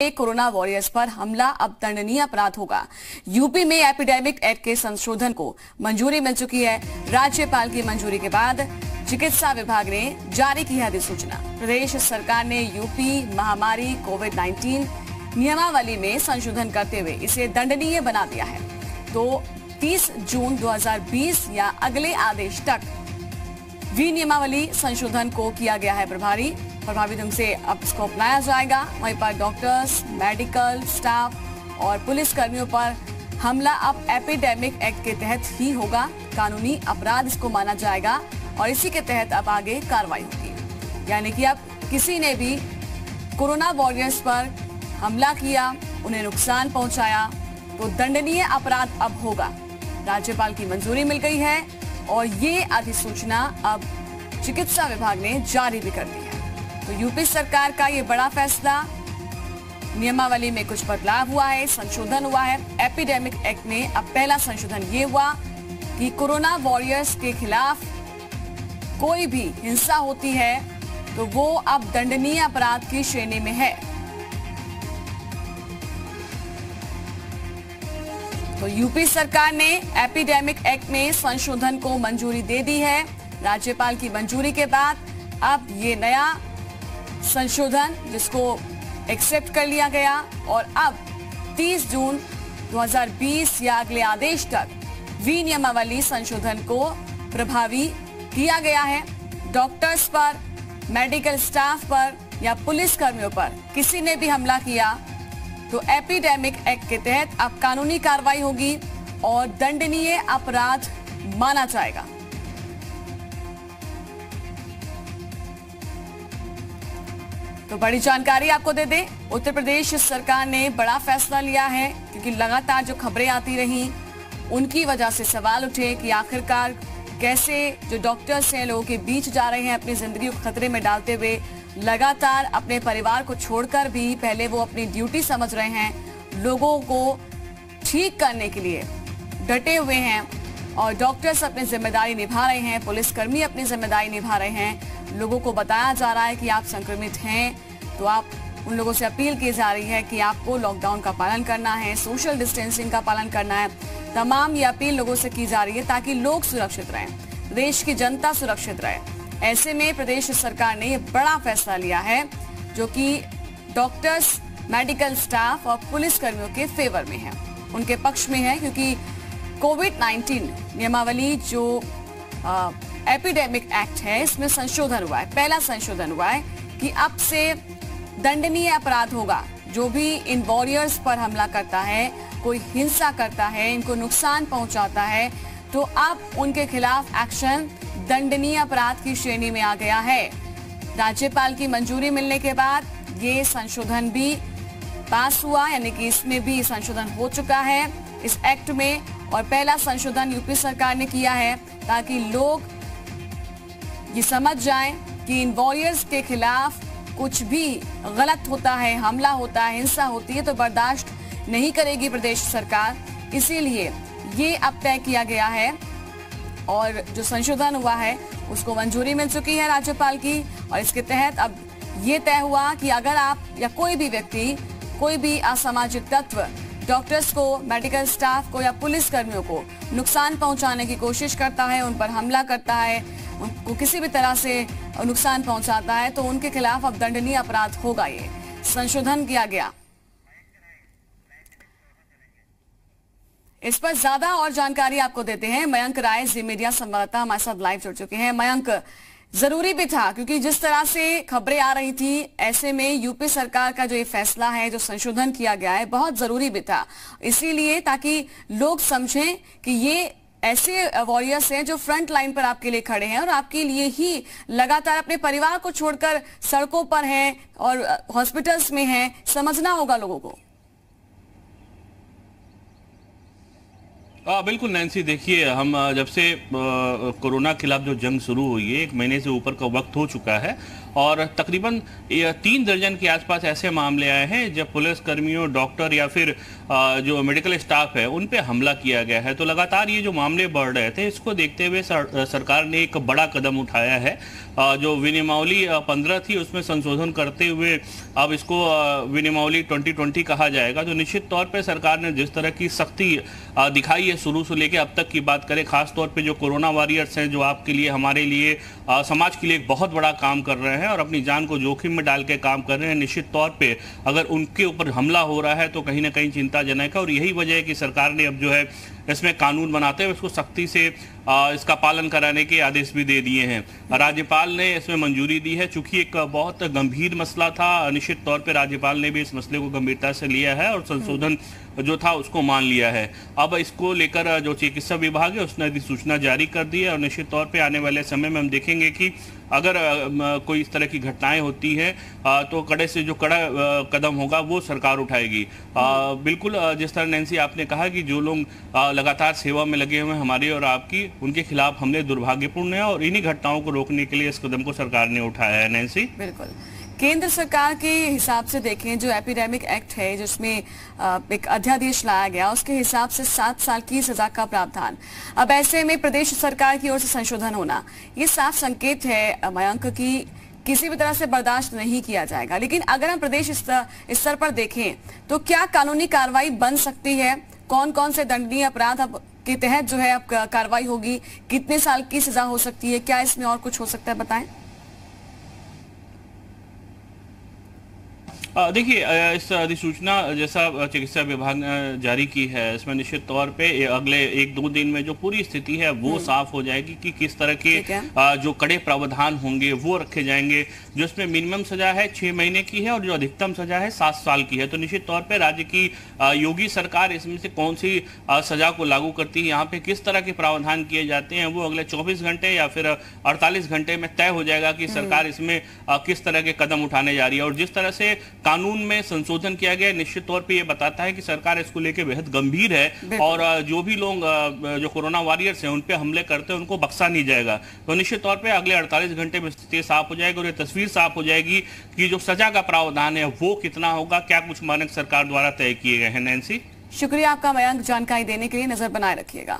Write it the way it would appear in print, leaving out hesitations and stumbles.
Corona warriors पर हमला अब दंडनीय अपराध होगा। यूपी में एपिडेमिक एक्ट के संशोधन को मंजूरी मिल चुकी है। राज्यपाल की मंजूरी के बाद चिकित्सा विभाग ने जारी की है अधिसूचना। प्रदेश सरकार ने यूपी महामारी कोविड-19 नियमावली में संशोधन करते हुए इसे दंडनीय बना दिया है। तो 30 जून 2020 या अगले आदेश तक विनियमावली संशोधन को किया गया है प्रभावी ढंग से अब इसको अपनाया जाएगा। वहीं पर डॉक्टर्स, मेडिकल स्टाफ और पुलिस कर्मियों पर हमला अब एपिडेमिक एक्ट के तहत ही होगा। कानूनी अपराध इसको माना जाएगा और इसी के तहत अब आगे कार्रवाई होगी। यानी कि अब किसी ने भी कोरोना वॉरियर्स पर हमला किया, उन्हें नुकसान पहुंचाया तो दंडनीय अपराध अब होगा। राज्यपाल की मंजूरी मिल गई है और ये अधिसूचना अब चिकित्सा विभाग ने जारी भी कर दी है। तो यूपी सरकार का ये बड़ा फैसला, नियमावली में कुछ बदलाव हुआ है, संशोधन हुआ है। एपिडेमिक एक्ट में अब पहला संशोधन ये हुआ कि कोरोना वॉरियर्स के खिलाफ कोई भी हिंसा होती है तो वो अब दंडनीय अपराध की श्रेणी में है। तो यूपी सरकार ने एपिडेमिक एक्ट में संशोधन को मंजूरी दे दी है। राज्यपाल की मंजूरी के बाद अब ये नया संशोधन जिसको एक्सेप्ट कर लिया गया और अब 30 जून 2020 या अगले आदेश तक विनियमावली संशोधन को प्रभावी किया गया है। डॉक्टर्स पर, मेडिकल स्टाफ पर या पुलिस कर्मियों पर किसी ने भी हमला किया तो एपिडेमिक एक्ट के तहत अब कानूनी कार्रवाई होगी और दंडनीय अपराध माना जाएगा। तो बड़ी जानकारी आपको दे दें, उत्तर प्रदेश सरकार ने बड़ा फैसला लिया है क्योंकि लगातार जो खबरें आती रहीं उनकी वजह से सवाल उठे कि आखिरकार कैसे जो डॉक्टर्स हैं लोगों के बीच जा रहे हैं अपनी जिंदगी को खतरे में डालते हुए, लगातार अपने परिवार को छोड़कर भी पहले वो अपनी ड्यूटी समझ रहे हैं, लोगों को ठीक करने के लिए डटे हुए हैं और डॉक्टर्स अपनी जिम्मेदारी निभा रहे हैं, पुलिसकर्मी अपनी जिम्मेदारी निभा रहे हैं। लोगों को बताया जा रहा है कि आप संक्रमित हैं तो आप उन लोगों से अपील की जा रही है कि आपको लॉकडाउन का पालन करना है, सोशल डिस्टेंसिंग का पालन करना है। तमाम ये अपील लोगों से की जा रही है ताकि लोग सुरक्षित रहें, देश की जनता सुरक्षित रहे। ऐसे में प्रदेश सरकार ने ये बड़ा फैसला लिया है जो कि डॉक्टर्स, मेडिकल स्टाफ और पुलिस कर्मियों के फेवर में है, उनके पक्ष में है क्योंकि कोविड-19 नियमावली जो एपिडेमिक एक्ट है इसमें संशोधन हुआ है। पहला संशोधन हुआ है कि अब से दंडनीय अपराध होगा जो भी इन वॉरियर्स पर हमला करता है, कोई हिंसा करता है, इनको नुकसान पहुंचाता है तो अब उनके खिलाफ एक्शन दंडनीय अपराध की श्रेणी में आ गया है। राज्यपाल की मंजूरी मिलने के बाद ये संशोधन भी पास हुआ, यानी कि इसमें भी संशोधन हो चुका है इस एक्ट में। और पहला संशोधन यूपी सरकार ने किया है ताकि लोग ये समझ जाएं कि इन वॉरियर्स के खिलाफ कुछ भी गलत होता है, हमला होता है, हिंसा होती है तो बर्दाश्त नहीं करेगी प्रदेश सरकार। इसीलिए ये अब तय किया गया है और जो संशोधन हुआ है उसको मंजूरी मिल चुकी है राज्यपाल की और इसके तहत अब ये तय हुआ कि अगर आप या कोई भी व्यक्ति, कोई भी असामाजिक तत्व डॉक्टर्स को, मेडिकल स्टाफ को या पुलिस कर्मियों को नुकसान पहुंचाने की कोशिश करता है, उन पर हमला करता है, उनको किसी भी तरह से नुकसान पहुंचाता है तो उनके खिलाफ अब दंडनीय अपराध होगा। ये संशोधन किया गया। इस पर ज्यादा और जानकारी आपको देते हैं मयंक राय, जी मीडिया संवाददाता हमारे साथ लाइव जुड़ चुके हैं। मयंक, जरूरी भी था क्योंकि जिस तरह से खबरें आ रही थी ऐसे में यूपी सरकार का जो ये फैसला है, जो संशोधन किया गया है, बहुत जरूरी भी था, इसीलिए ताकि लोग समझें कि ये ऐसे वॉरियर्स हैं जो फ्रंट लाइन पर आपके लिए खड़े हैं और आपके लिए ही लगातार अपने परिवार को छोड़कर सड़कों पर हैं और हॉस्पिटल्स में हैं। समझना होगा लोगों को। बिल्कुल नैन्सी, देखिए हम जब से कोरोना के खिलाफ जो जंग शुरू हुई है, 1 महीने से ऊपर का वक्त हो चुका है और तकरीबन 3 दर्जन के आसपास ऐसे मामले आए हैं जब पुलिस कर्मियों, डॉक्टर या फिर जो मेडिकल स्टाफ है उन पे हमला किया गया है। तो लगातार ये जो मामले बढ़ रहे थे, इसको देखते हुए सरकार ने एक बड़ा कदम उठाया है। जो विनियमावली 15 थी उसमें संशोधन करते हुए अब इसको विनियमावली 2020 कहा जाएगा। तो निश्चित तौर पे सरकार ने जिस तरह की सख्ती दिखाई है शुरू से लेकर अब तक की बात करें, खास तौर पे जो कोरोना वॉरियर्स हैं, जो आपके लिए, हमारे लिए, समाज के लिए एक बहुत बड़ा काम कर रहे हैं और अपनी जान को जोखिम में डाल के काम कर रहे हैं, निश्चित तौर पे अगर उनके ऊपर हमला हो रहा है तो कहीं ना कहीं चिंताजनक है। और यही वजह है कि सरकार ने अब जो है इसमें कानून बनाते हुए इसको सख्ती से इसका पालन कराने के आदेश भी दे दिए हैं। राज्यपाल ने इसमें मंजूरी दी है। चूंकि एक बहुत गंभीर मसला था, निश्चित तौर पे राज्यपाल ने भी इस मसले को गंभीरता से लिया है और संशोधन जो था उसको मान लिया है। अब इसको लेकर जो चिकित्सा विभाग है उसने अधिसूचना जारी कर दी है और निश्चित तौर पे आने वाले समय में हम देखेंगे कि अगर कोई इस तरह की घटनाएं होती हैं तो कड़े से जो कड़ा कदम होगा वो सरकार उठाएगी। बिल्कुल जिस तरह नैन्सी आपने कहा कि जो लोग लगातार सेवा में लगे हुए हैं हमारी और आपकी, उनके खिलाफ हमले दुर्भाग्यपूर्ण है और इन्हीं घटनाओं को रोकने के लिए इस कदम को सरकार ने उठाया है। नैन्सी, बिल्कुल केंद्र सरकार के हिसाब से देखें, जो एपिडेमिक एक्ट है जिसमें एक अध्यादेश लाया गया, उसके हिसाब से 7 साल की सजा का प्रावधान। अब ऐसे में प्रदेश सरकार की ओर से संशोधन होना ये साफ संकेत है मयंक की किसी भी तरह से बर्दाश्त नहीं किया जाएगा। लेकिन अगर हम प्रदेश स्तर पर देखें तो क्या कानूनी कार्रवाई बन सकती है? कौन कौन से दंडनीय अपराध अब के तहत जो है अब कार्रवाई होगी? कितने साल की सजा हो सकती है? क्या इसमें और कुछ हो सकता है, बताएं। देखिए, इस अधिसूचना जैसा चिकित्सा विभाग ने जारी की है, इसमें निश्चित तौर पे अगले 1-2 दिन में जो पूरी स्थिति है वो साफ हो जाएगी कि किस तरह के जो कड़े प्रावधान होंगे वो रखे जाएंगे। जो इसमें मिनिमम सजा है 6 महीने की है और जो अधिकतम सजा है 7 साल की है। तो निश्चित तौर पे राज्य की योगी सरकार इसमें से कौन सी सजा को लागू करती है, यहाँ पे किस तरह के प्रावधान किए जाते हैं, वो अगले 24 घंटे या फिर 48 घंटे में तय हो जाएगा कि सरकार इसमें किस तरह के कदम उठाने जा रही है। और जिस तरह से कानून में संशोधन किया गया, निश्चित तौर पे ये बताता है कि सरकार इसको लेके बेहद गंभीर है और जो भी लोग जो कोरोना वॉरियर्स हैं उन पे हमले करते हैं उनको बख्शा नहीं जाएगा। तो निश्चित तौर पे अगले 48 घंटे में स्थिति साफ हो जाएगी और ये तस्वीर साफ हो जाएगी कि जो सजा का प्रावधान है वो कितना होगा, क्या कुछ मानक सरकार द्वारा तय किए गए हैं। नैन्सी, शुक्रिया आपका मयंक, जानकारी देने के लिए। नजर बनाए रखिएगा।